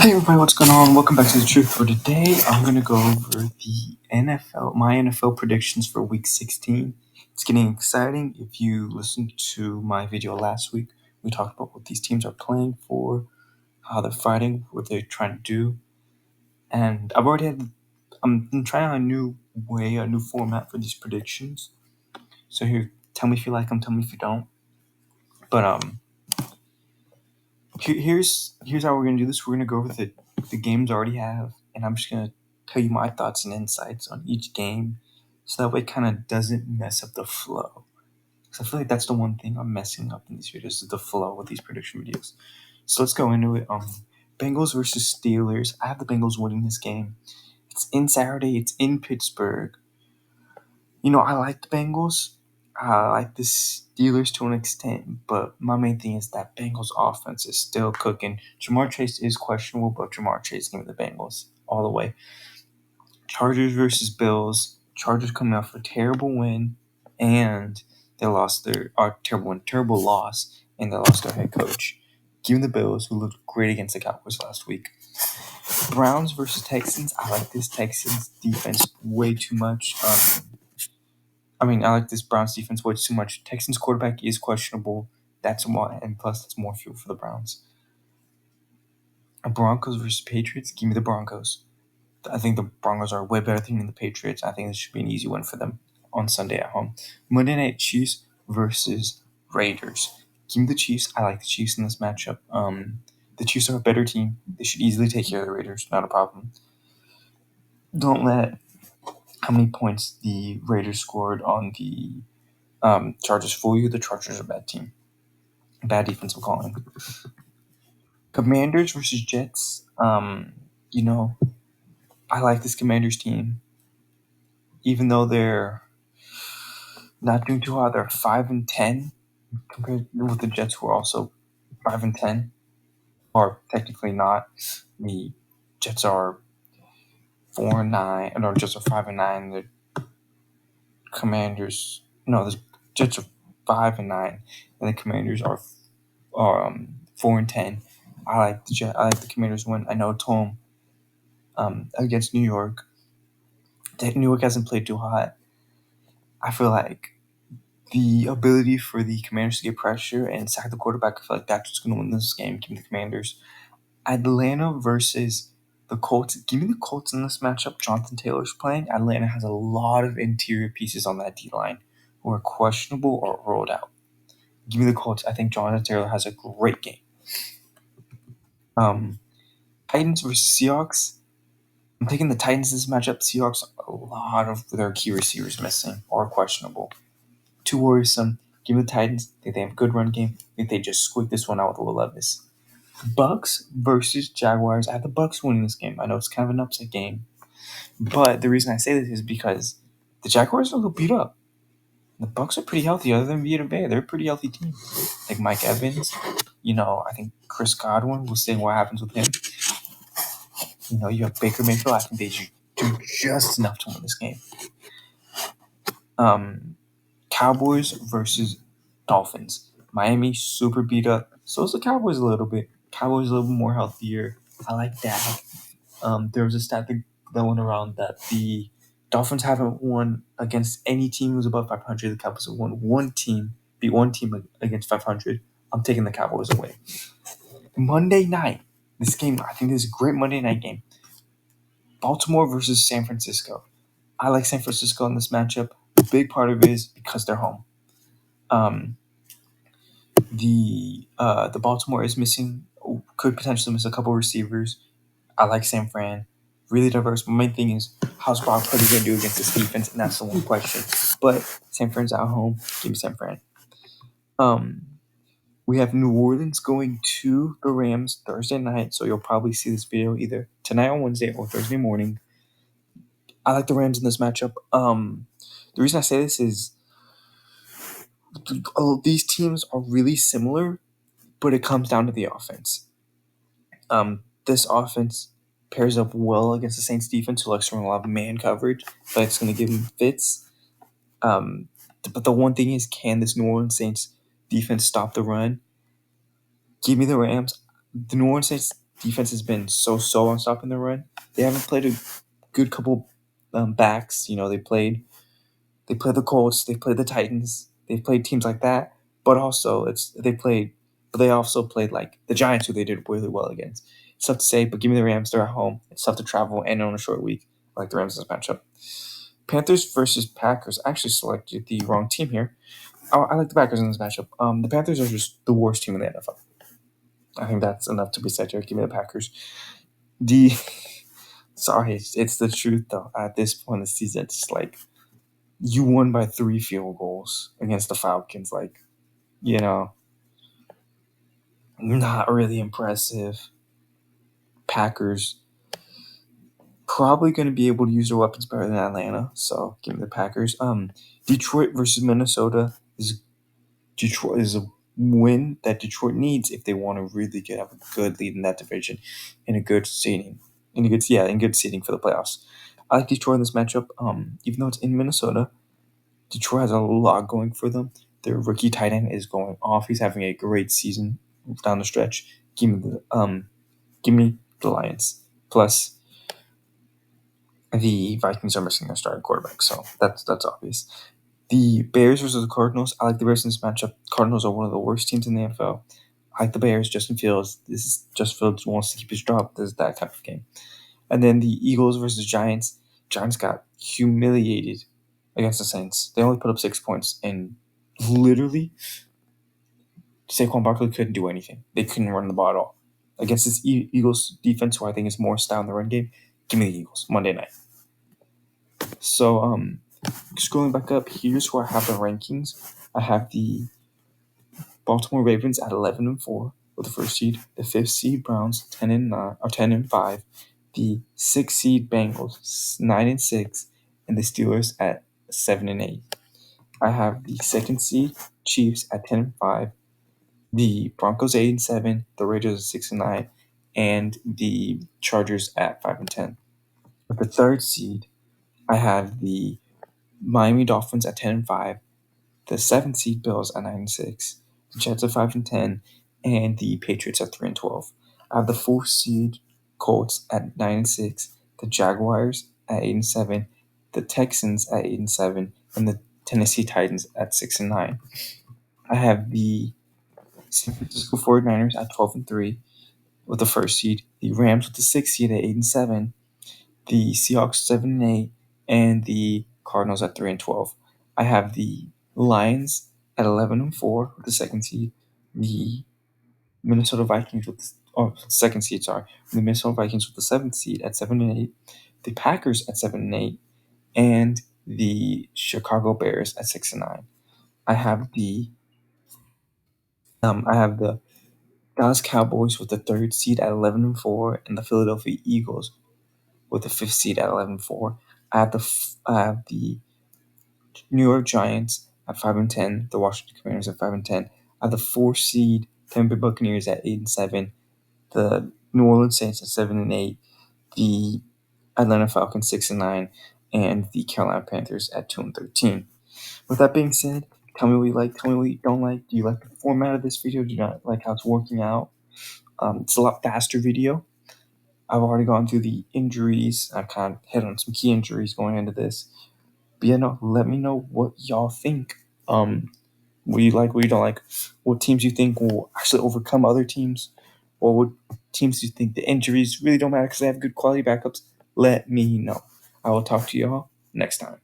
Hey everybody, what's going on? Welcome back to The Truth. For today, I'm going to go over the my NFL predictions for Week 16. It's getting exciting. If you listened to my video last week, we talked about what these teams are playing for, how they're fighting, what they're trying to do. And I'm trying a new format for these predictions. So here, tell me if you like them, tell me if you don't. But here's how we're gonna do this. We're gonna go over the games I already have, and I'm just gonna tell you my thoughts and insights on each game, so that way it kind of doesn't mess up the flow. Because I feel like that's the one thing I'm messing up in these videos is the flow with these prediction videos. So let's go into it. Bengals versus Steelers. I have the Bengals winning this game. It's in Saturday. It's in Pittsburgh. I like the Bengals. I like the Steelers to an extent, but my main thing is that Bengals offense is still cooking. Ja'Marr Chase is questionable, but Ja'Marr Chase gave me the Bengals all the way. Chargers versus Bills. Chargers coming off a terrible win, and they lost terrible loss, and they lost their head coach. Give me the Bills, who looked great against the Cowboys last week. Browns versus Texans. I like this Texans defense way too much. I like this Browns defense way too much. Texans quarterback is questionable. That's why, and plus that's more fuel for the Browns. Broncos versus Patriots. Give me the Broncos. I think the Broncos are a way better team than the Patriots. I think this should be an easy win for them on Sunday at home. Monday Night Chiefs versus Raiders. Give me the Chiefs. I like the Chiefs in this matchup. The Chiefs are a better team. They should easily take care of the Raiders. Not a problem. Don't let how many points the Raiders scored on the Chargers fool you. The Chargers are a bad team. Bad defensive calling. Commanders versus Jets. I like this Commanders team. Even though they're not doing too hot, they're 5-10 compared with the Jets, who are also 5-10. Or technically not. The Jets are 4-9. No, Jets are 5-9. The Commanders. No, the Jets are 5-9, and the Commanders are 4-10. I like the Commanders win. I know at home against New York. New York hasn't played too hot. I feel like the ability for the Commanders to get pressure and sack the quarterback, I feel like that's what's going to win this game. Give me the Commanders. Atlanta versus the Colts. Give me the Colts in this matchup. Jonathan Taylor's playing. Atlanta has a lot of interior pieces on that D-line who are questionable or rolled out. Give me the Colts. I think Jonathan Taylor has a great game. Titans versus Seahawks. I'm taking the Titans in this matchup. Seahawks, a lot of their key receivers missing or questionable. Too worrisome. Give me the Titans. I think they have a good run game. I think they just squeak this one out with Will Levis. Bucks versus Jaguars. I have the Bucks winning this game. I know it's kind of an upset game, but the reason I say this is because the Jaguars are a little beat up. The Bucks are pretty healthy, other than Vita Vea. They're a pretty healthy team. Like Mike Evans, I think Chris Godwin. We'll see what happens with him. You have Baker Mayfield. I think they do just enough to win this game. Cowboys versus Dolphins. Miami super beat up. So is the Cowboys a little bit. Cowboys a little bit more healthier. I like that. There was a stat that went around that the Dolphins haven't won against any team who's above 500. The Cowboys have won beat one team against 500. I'm taking the Cowboys away. Monday night. This game, I think this is a great Monday night game. Baltimore versus San Francisco. I like San Francisco in this matchup. The big part of it is because they're home. The Baltimore is could potentially miss a couple receivers. I like San Fran. Really diverse. My main thing is how's Brock Purdy going to do against this defense, and that's the one question. But San Fran's at home. Give me San Fran. We have New Orleans going to the Rams Thursday night, so you'll probably see this video either tonight on Wednesday or Thursday morning. I like the Rams in this matchup. The reason I say this is these teams are really similar, but it comes down to the offense. This offense pairs up well against the Saints defense, who likes to run a lot of man coverage, but it's going to give them fits. But the one thing is, can this New Orleans Saints defense stop the run? Give me the Rams. The New Orleans Saints defense has been so on stopping the run. They haven't played a good couple backs. They played the Colts, they played the Titans, they played teams like that. But also they also played like the Giants, who they did really well against. It's tough to say, but give me the Rams. They're at home. It's tough to travel and on a short week. I like the Rams in this matchup. Panthers versus Packers. I actually selected the wrong team here. I like the Packers in this matchup. The Panthers are just the worst team in the NFL. I think that's enough to be said here. Give me the Packers. The sorry, it's the truth though. At this point in the season, it's like you won by 3 field goals against the Falcons. Like, you know, not really impressive. Packers probably going to be able to use their weapons better than Atlanta. So give me the Packers. Detroit versus Minnesota is a win that Detroit needs if they want to really have a good lead in that division and a good seeding. In good seeding for the playoffs. I like Detroit in this matchup. Even though it's in Minnesota, Detroit has a lot going for them. Their rookie tight end is going off. He's having a great season down the stretch. Give me the Lions. Plus, the Vikings are missing their starting quarterback, so that's obvious. The Bears versus the Cardinals. I like the Bears in this matchup. Cardinals are one of the worst teams in the NFL. I like the Bears. Justin Fields. Justin Fields wants to keep his job. This is that type of game. And then the Eagles versus Giants. Giants got humiliated against the Saints. They only put up 6 points, and literally, Saquon Barkley couldn't do anything. They couldn't run the ball at all. Against this Eagles defense, who I think is more stout in the run game, give me the Eagles Monday night. So, scrolling back up, here's where I have the rankings. I have the Baltimore Ravens at 11-4 with the first seed. The 5th seed Browns 10-5. The 6th seed Bengals 9-6, and the Steelers at 7-8. I have the 2nd seed Chiefs at 10-5. The Broncos 8-7, the Raiders at 6-9, and the Chargers at 5-10. With the 3rd seed, I have the Miami Dolphins at 10-5, the 7th seed Bills at 9-6, the Jets at 5-10, and the Patriots at 3-12. I have the 4th seed Colts at 9-6, the Jaguars at 8-7, the Texans at 8-7, and the Tennessee Titans at 6-9. I have the San Francisco 49ers at 12-3 with the 1st seed, the Rams with the 6th seed at 8-7, the Seahawks 7-8, and the Cardinals at 3-12. I have the Lions at 11-4 with the 2nd seed, the Minnesota Vikings with the 2nd seed, the Minnesota Vikings with the 7th seed at 7-8, the Packers at 7-8, and the Chicago Bears at 6-9. I have the Dallas Cowboys with the 3rd seed at 11-4, and the Philadelphia Eagles with the 5th seed at 11-4. I have the New York Giants at 5-10, the Washington Commanders at 5-10. I have the 4th seed Tampa Bay Buccaneers at 8-7, the New Orleans Saints at 7-8, the Atlanta Falcons 6-9, and the Carolina Panthers at 2-13. With that being said, tell me what you like, tell me what you don't like. Do you like the format of this video? Do you not like how it's working out? It's a lot faster video. I've already gone through the injuries. I kind of hit on some key injuries going into this. But yeah, no, let me know what y'all think. What you like, what you don't like. What teams you think will actually overcome other teams. Or what teams you think the injuries really don't matter because they have good quality backups. Let me know. I will talk to y'all next time.